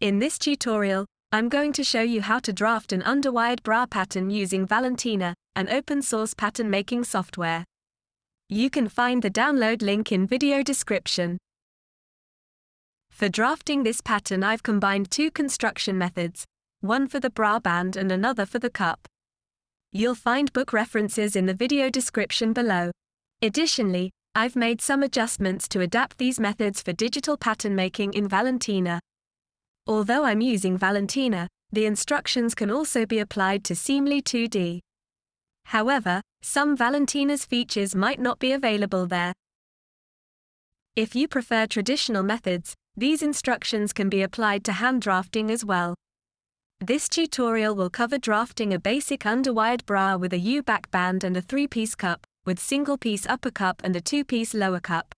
In this tutorial, I'm going to show you how to draft an underwired bra pattern using Valentina, an open-source pattern-making software. You can find the download link in video description. For drafting this pattern, I've combined two construction methods, one for the bra band and another for the cup. You'll find book references in the video description below. Additionally, I've made some adjustments to adapt these methods for digital pattern making in Valentina. Although I'm using Valentina, the instructions can also be applied to Seamly2D. However, some Valentina's features might not be available there. If you prefer traditional methods, these instructions can be applied to hand drafting as well. This tutorial will cover drafting a basic underwired bra with a U-back band and a 3-piece cup, with single-piece upper cup and a 2-piece lower cup.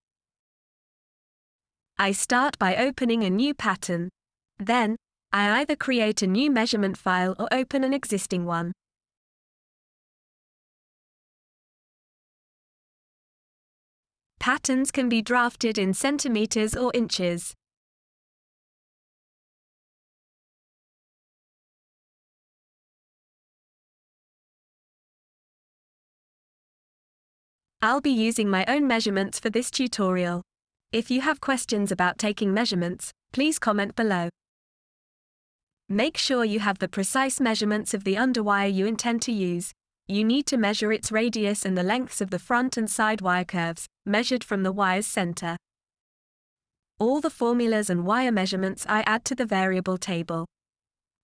I start by opening a new pattern. Then, I either create a new measurement file or open an existing one. Patterns can be drafted in centimeters or inches. I'll be using my own measurements for this tutorial. If you have questions about taking measurements, please comment below. Make sure you have the precise measurements of the underwire you intend to use. You need to measure its radius and the lengths of the front and side wire curves, measured from the wire's center. All the formulas and wire measurements I add to the variable table.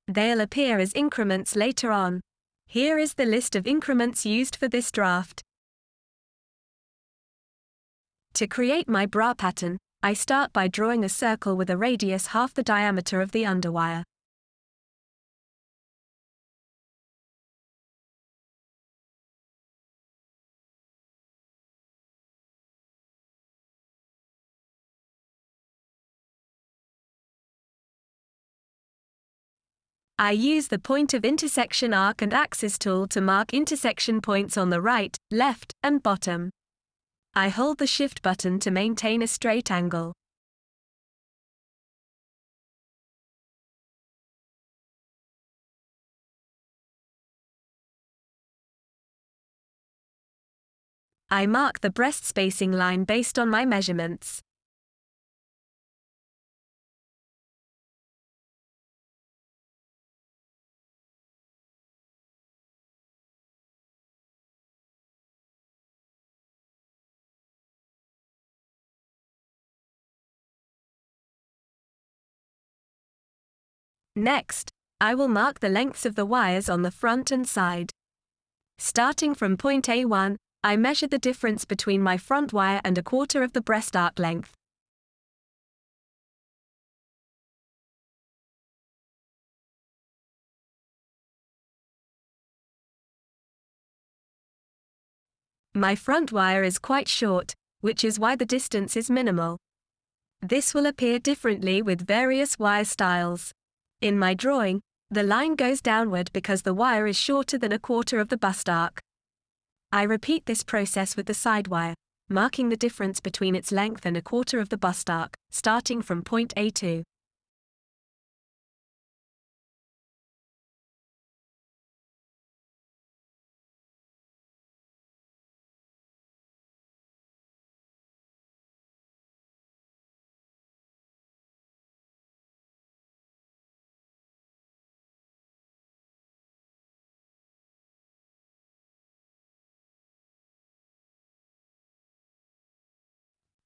They'll appear as increments later on. Here is the list of increments used for this draft. To create my bra pattern, I start by drawing a circle with a radius half the diameter of the underwire. I use the point of intersection arc and axis tool to mark intersection points on the right, left, and bottom. I hold the Shift button to maintain a straight angle. I mark the breast spacing line based on my measurements. Next, I will mark the lengths of the wires on the front and side. Starting from point A1, I measure the difference between my front wire and a quarter of the breast arc length. My front wire is quite short, which is why the distance is minimal. This will appear differently with various wire styles. In my drawing, the line goes downward because the wire is shorter than a quarter of the bust arc. I repeat this process with the side wire, marking the difference between its length and a quarter of the bust arc, starting from point A2.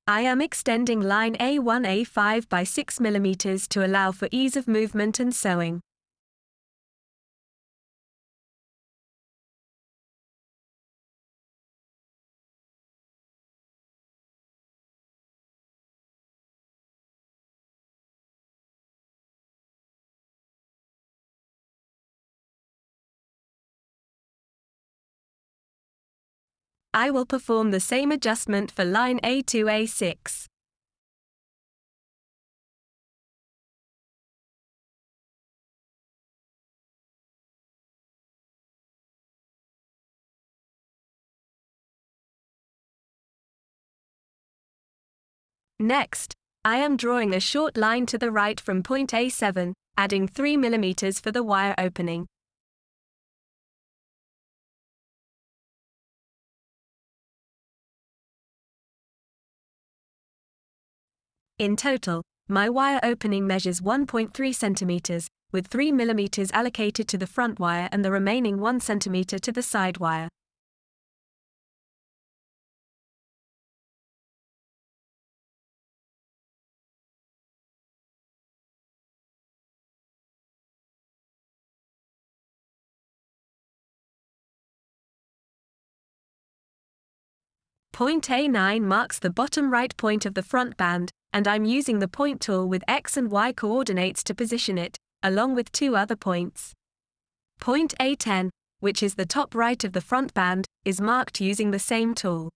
I am extending line A1-A5 by 6 mm to allow for ease of movement and sewing. I will perform the same adjustment for line A2-A6. Next, I am drawing a short line to the right from point A7, adding 3 mm for the wire opening. In total, my wire opening measures 1.3 cm, with 3 mm allocated to the front wire and the remaining 1 cm to the side wire. Point A9 marks the bottom right point of the front band, and I'm using the point tool with X and Y coordinates to position it, along with 2 other points. Point A10, which is the top right of the front band, is marked using the same tool.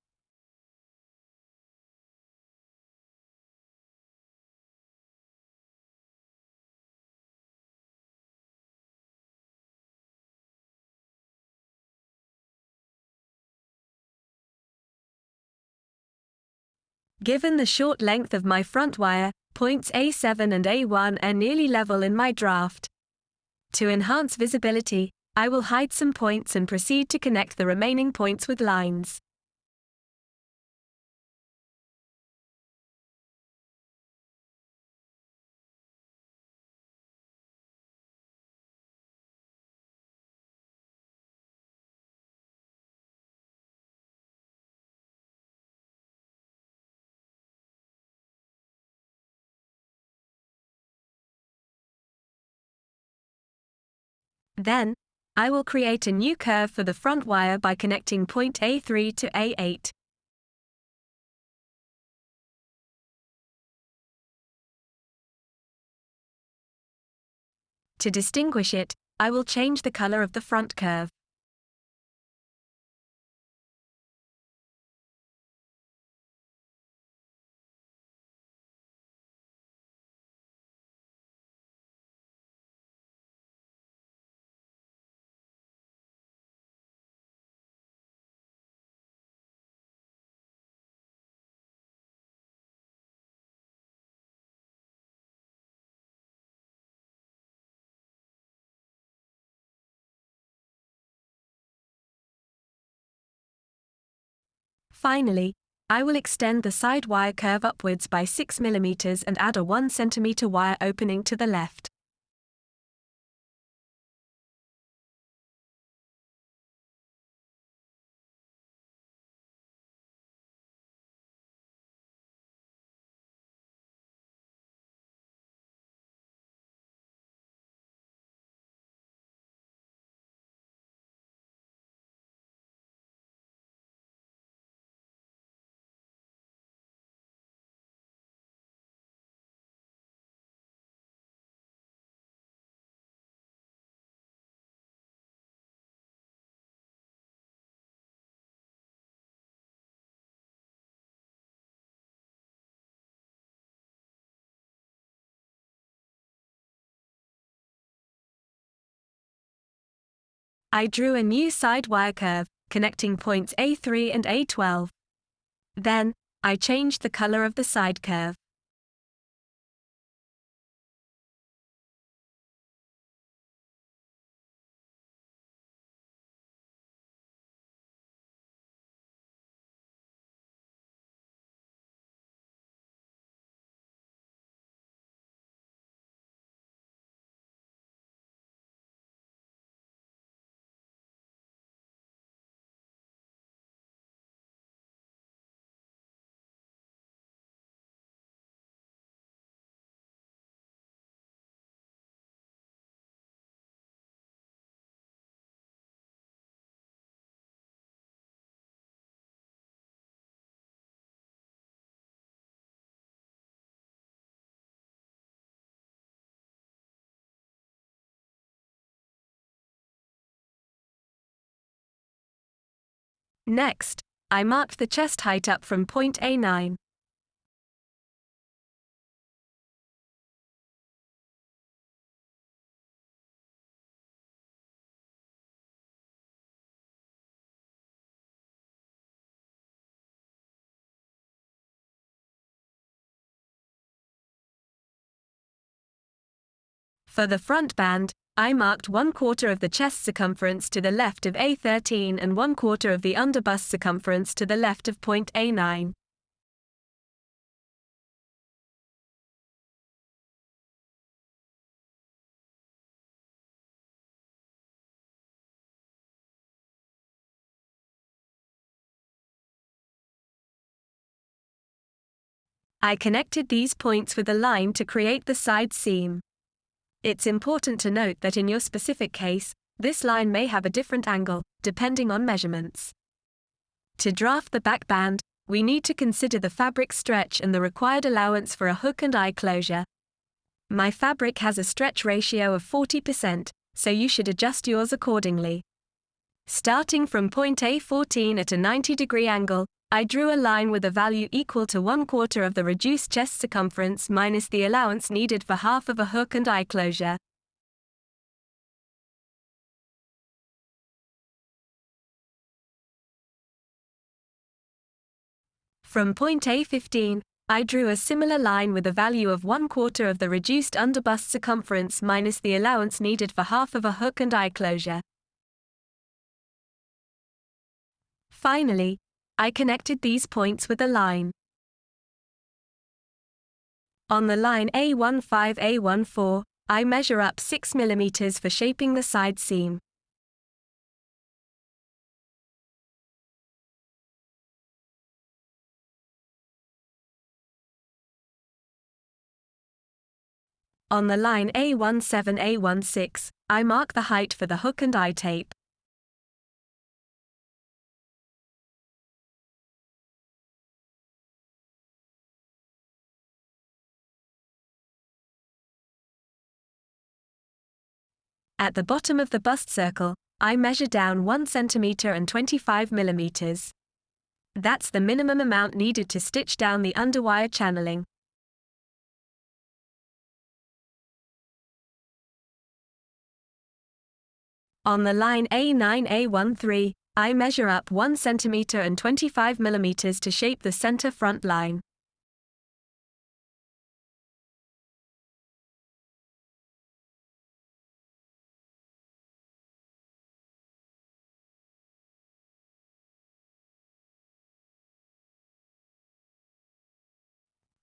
Given the short length of my front wire, points A7 and A1 are nearly level in my draft. To enhance visibility, I will hide some points and proceed to connect the remaining points with lines. Then, I will create a new curve for the front wire by connecting point A3 to A8. To distinguish it, I will change the color of the front curve. Finally, I will extend the side wire curve upwards by 6 mm and add a 1 cm wire opening to the left. I drew a new side wire curve, connecting points A3 and A12. Then, I changed the color of the side curve. Next, I marked the chest height up from point A9. For the front band, I marked 1/4 of the chest circumference to the left of A13 and 1/4 of the underbust circumference to the left of point A9. I connected these points with a line to create the side seam. It's important to note that in your specific case, this line may have a different angle, depending on measurements. To draft the back band, we need to consider the fabric stretch and the required allowance for a hook and eye closure. My fabric has a stretch ratio of 40%, so you should adjust yours accordingly. Starting from point A14 at a 90-degree angle, I drew a line with a value equal to 1/4 of the reduced chest circumference minus the allowance needed for half of a hook and eye closure. From point A15, I drew a similar line with a value of 1/4 of the reduced underbust circumference minus the allowance needed for half of a hook and eye closure. Finally, I connected these points with a line. On the line A15-A14, I measure up 6 mm for shaping the side seam. On the line A17-A16, I mark the height for the hook and eye tape. At the bottom of the bust circle, I measure down 1 cm and 25 mm. That's the minimum amount needed to stitch down the underwire channeling. On the line A9-A13, I measure up 1 cm and 25 mm to shape the center front line.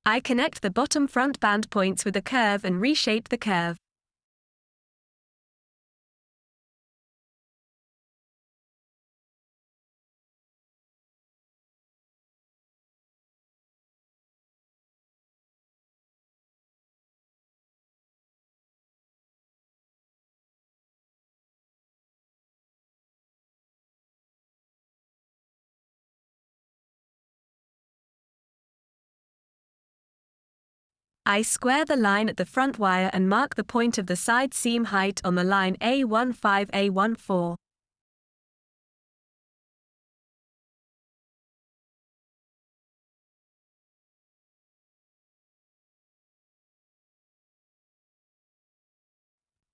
I connect the bottom front band points with a curve and reshape the curve. I square the line at the front wire and mark the point of the side seam height on the line A15-A14.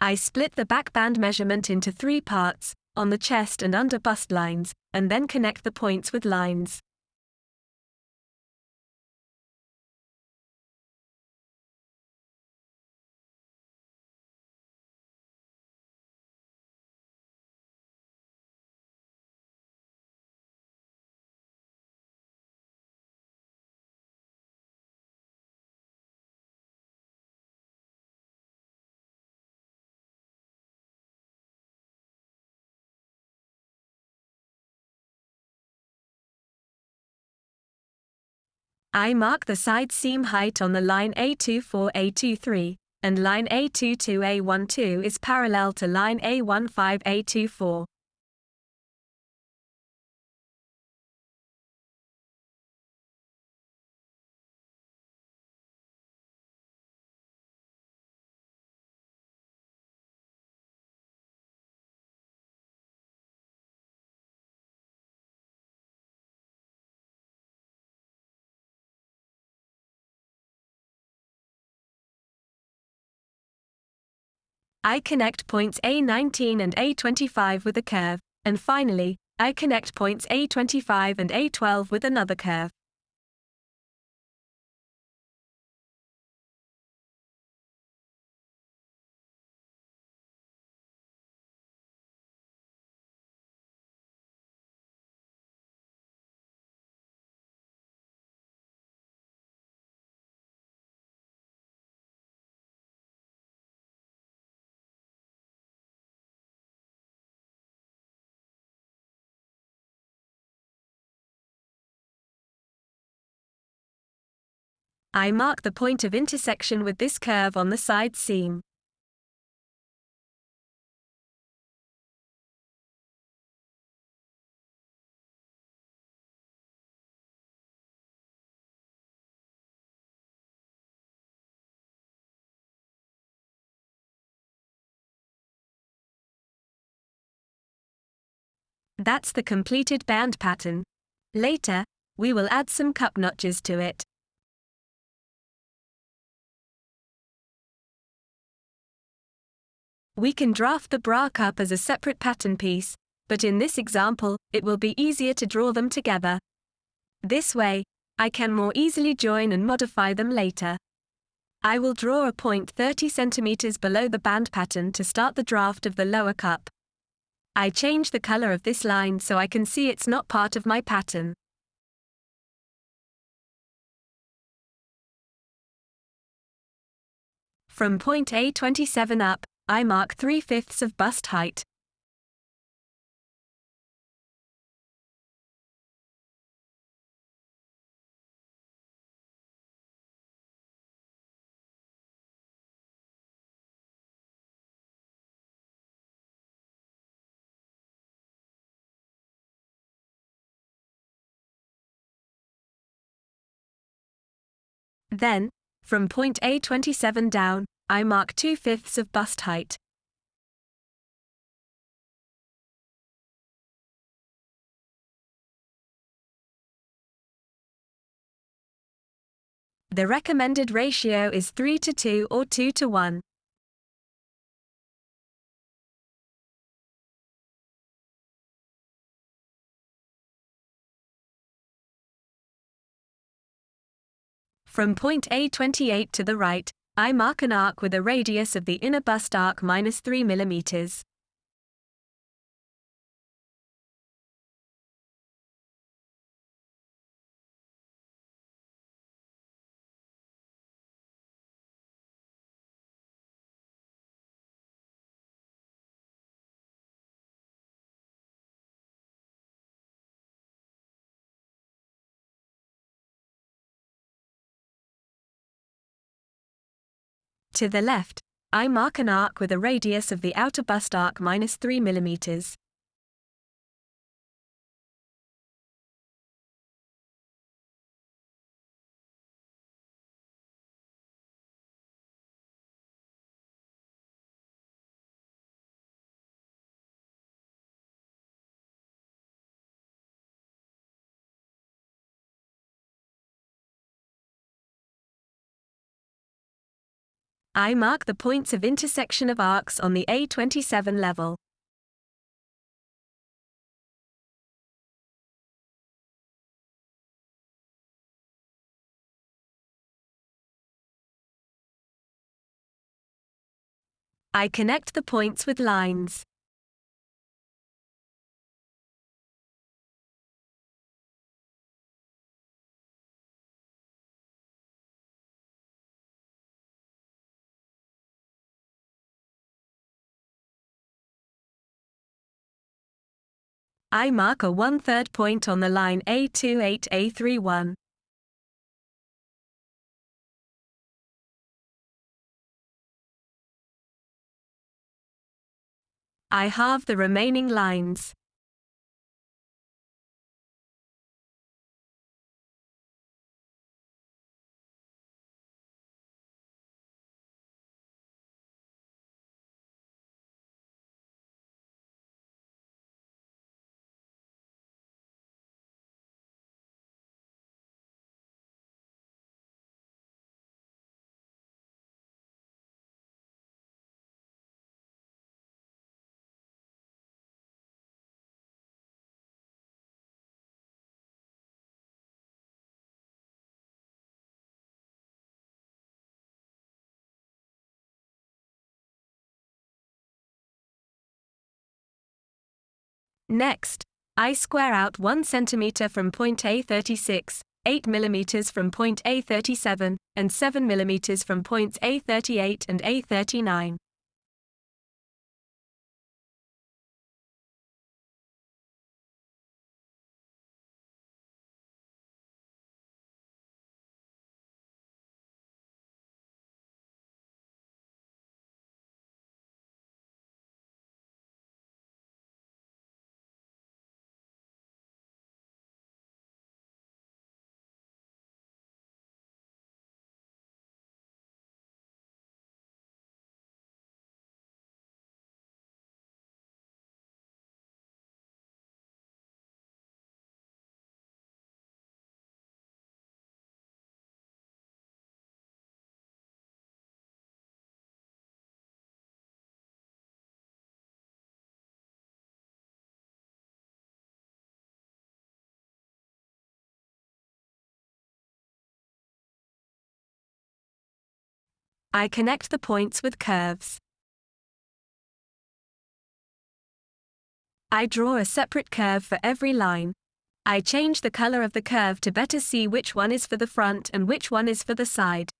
I split the back band measurement into 3 parts, on the chest and under bust lines, and then connect the points with lines. I mark the side seam height on the line A24-A23, and line A22-A12 is parallel to line A15-A24. I connect points A19 and A25 with a curve, and finally, I connect points A25 and A12 with another curve. I mark the point of intersection with this curve on the side seam. That's the completed band pattern. Later, we will add some cup notches to it. We can draft the bra cup as a separate pattern piece, but in this example, it will be easier to draw them together. This way, I can more easily join and modify them later. I will draw a point 30 cm below the band pattern to start the draft of the lower cup. I change the color of this line so I can see it's not part of my pattern. From point A27 up, I mark 3/5 of bust height. Then, from point A27 down, I mark 2/5 of bust height. The recommended ratio is 3:2 or 2:1. From point A28 to the right, I mark an arc with a radius of the inner bust arc -3 mm. To the left, I mark an arc with a radius of the outer bust arc -3 mm. I mark the points of intersection of arcs on the A27 level. I connect the points with lines. I mark a 1/3 point on the line A28-A31. I halve the remaining lines. Next, I square out 1 cm from point A36, 8 mm from point A37, and 7 mm from points A38 and A39. I connect the points with curves. I draw a separate curve for every line. I change the color of the curve to better see which one is for the front and which one is for the side.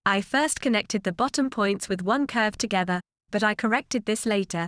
I first connected the bottom points with one curve together, but I corrected this later.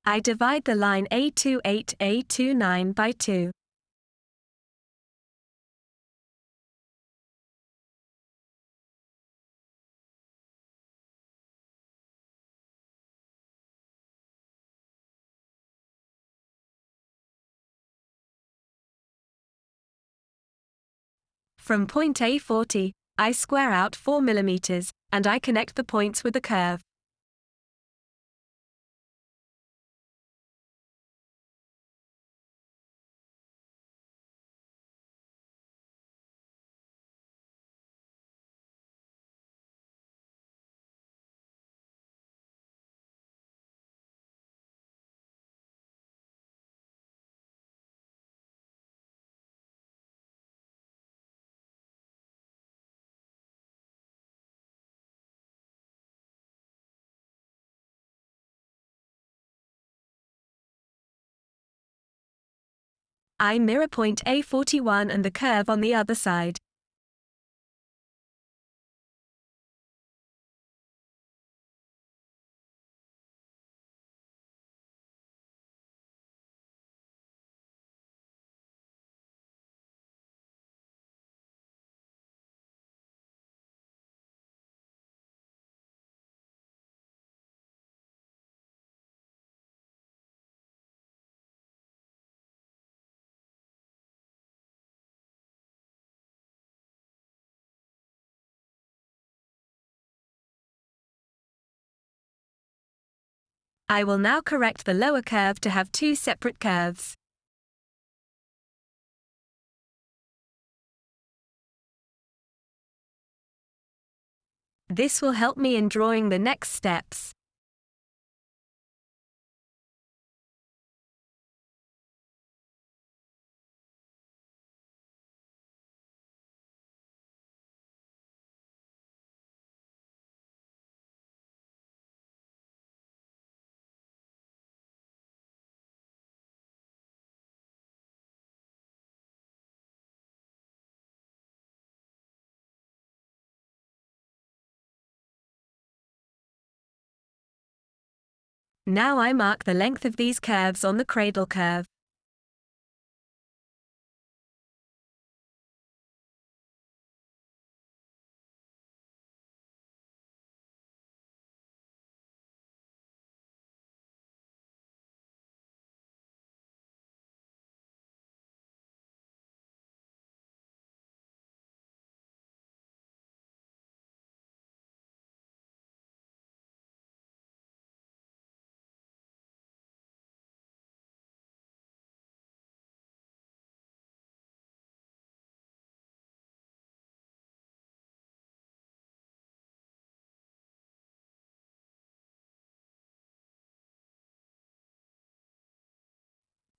I divide the line A28A29 by 2. From point A40, I square out 4 mm, and I connect the points with a curve. I mirror point A41 and the curve on the other side. I will now correct the lower curve to have 2 separate curves. This will help me in drawing the next steps. Now I mark the length of these curves on the cradle curve.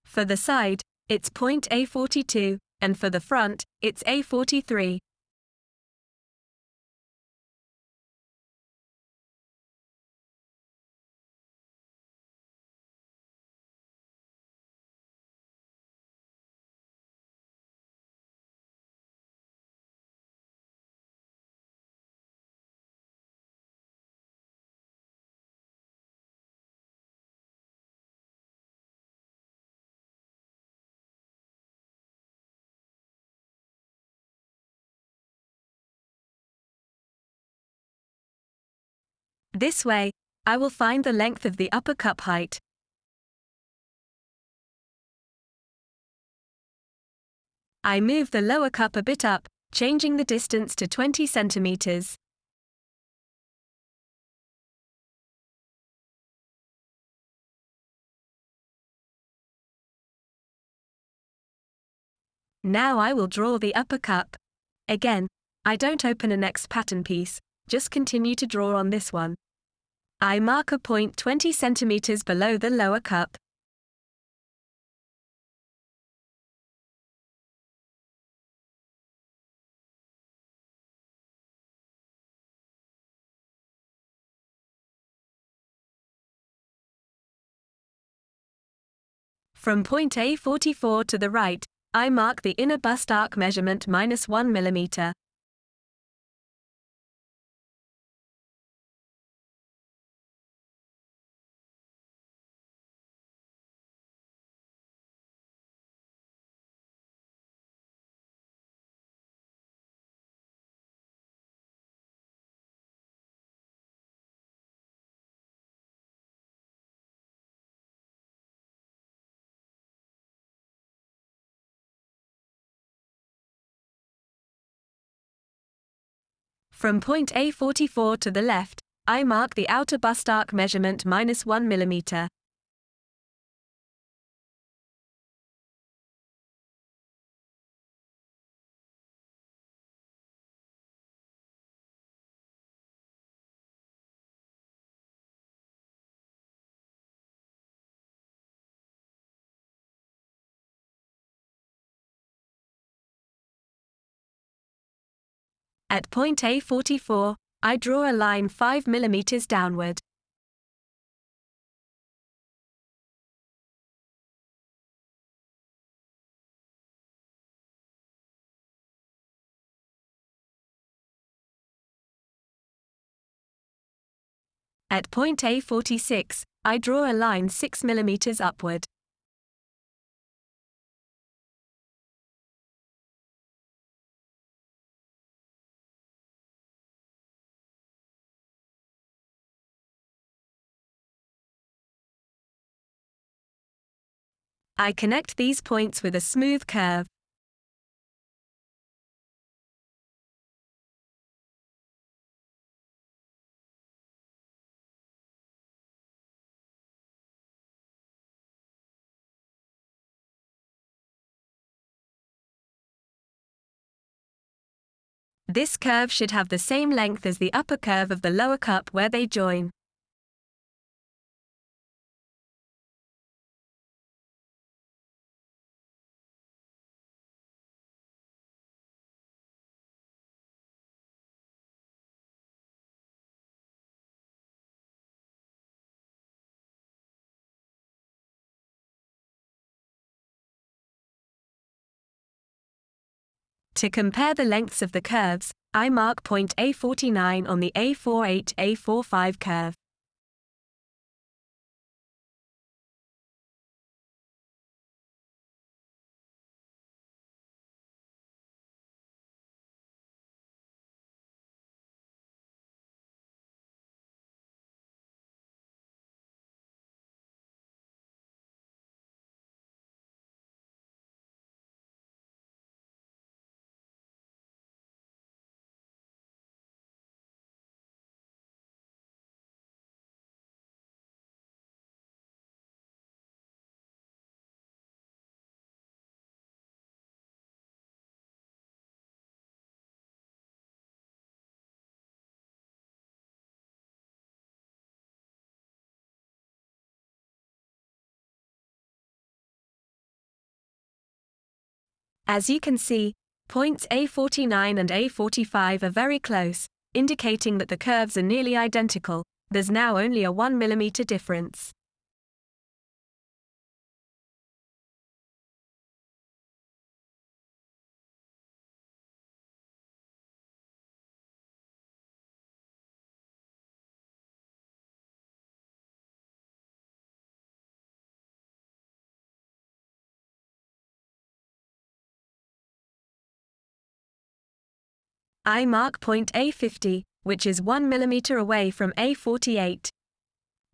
For the side, it's point A42, and for the front, it's A43. This way, I will find the length of the upper cup height. I move the lower cup a bit up, changing the distance to 20 centimeters. Now I will draw the upper cup. Again, I don't open a next pattern piece, just continue to draw on this one. I mark a point 20 centimeters below the lower cup. From point A44 to the right, I mark the inner bust arc measurement -1 mm. From point A44 to the left, I mark the outer bust arc measurement -1 mm. At point A44, I draw a line 5 mm downward. At point A46, I draw a line 6 mm upward. I connect these points with a smooth curve. This curve should have the same length as the upper curve of the lower cup where they join. To compare the lengths of the curves, I mark point A49 on the A48-A45 curve. As you can see, points A49 and A45 are very close, indicating that the curves are nearly identical. There's now only a 1 mm difference. I mark point A50, which is 1 mm away from A48.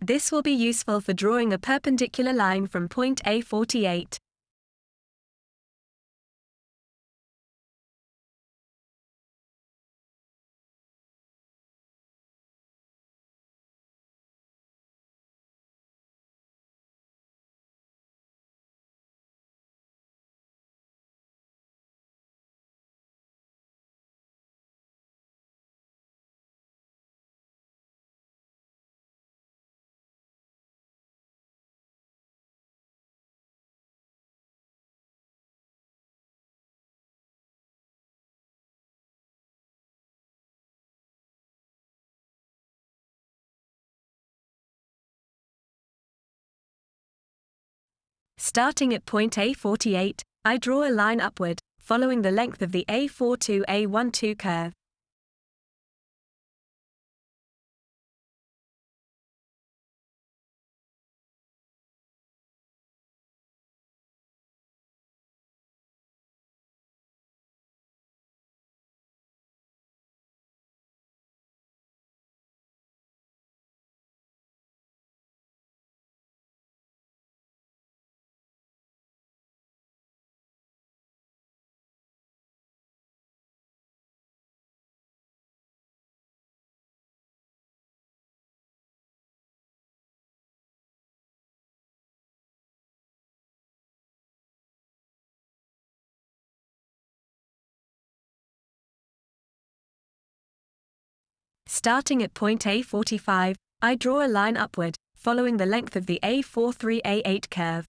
This will be useful for drawing a perpendicular line from point A48. Starting at point A48, I draw a line upward, following the length of the A42-A12 curve. Starting at point A45, I draw a line upward, following the length of the A43-A8 curve.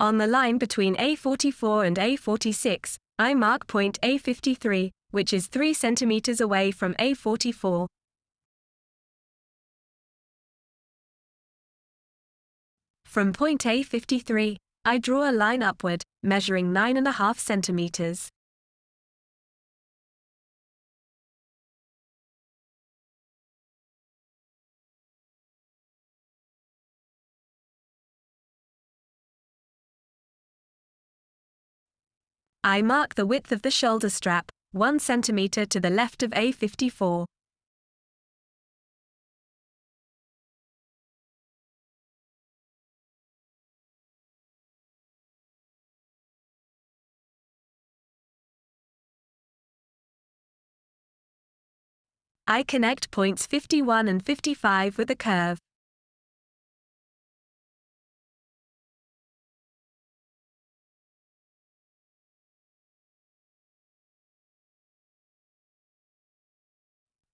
On the line between A44 and A46, I mark point A53, which is 3 cm away from A44. From point A53, I draw a line upward, measuring 9.5 centimeters. I mark the width of the shoulder strap, 1 centimeter to the left of A54. I connect points 51 and 55 with a curve.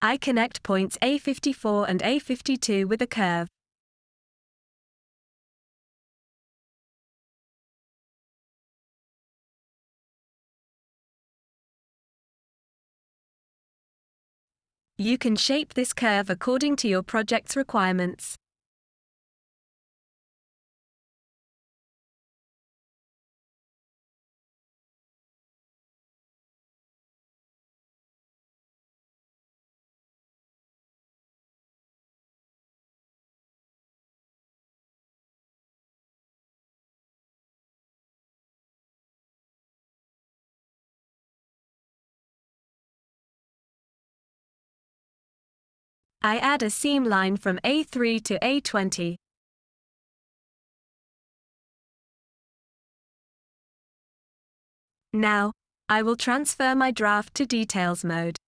I connect points A54 and A52 with a curve. You can shape this curve according to your project's requirements. I add a seam line from A3 to A20. Now, I will transfer my draft to Details mode.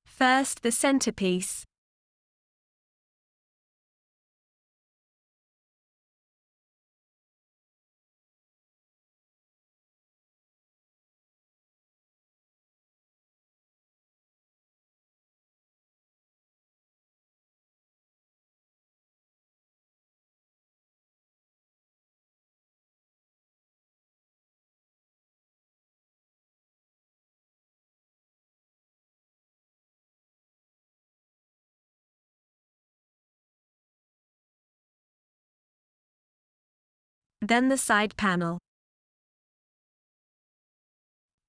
First, the centerpiece. Then the side panel.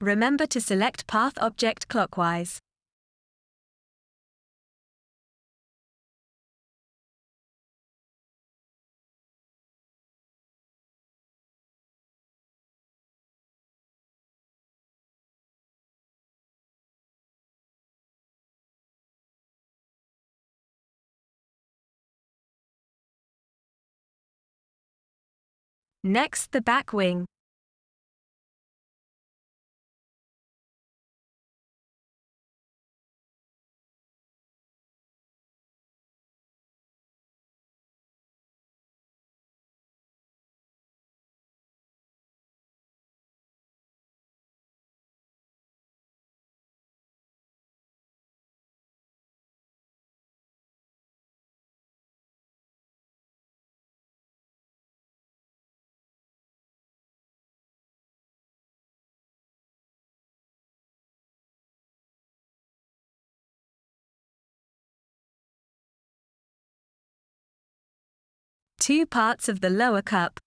Remember to select Path Object clockwise. Next, the back wing. Two parts of the lower cup.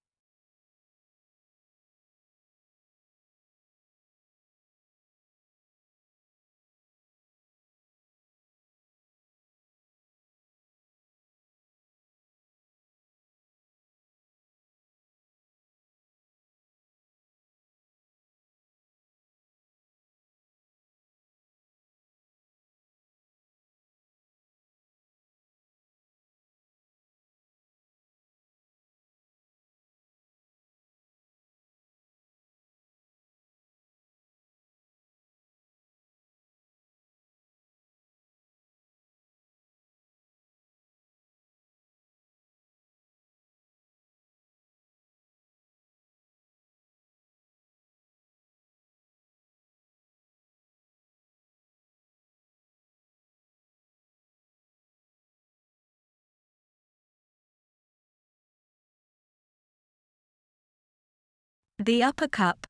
The upper cup.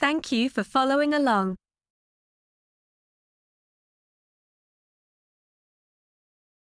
Thank you for following along.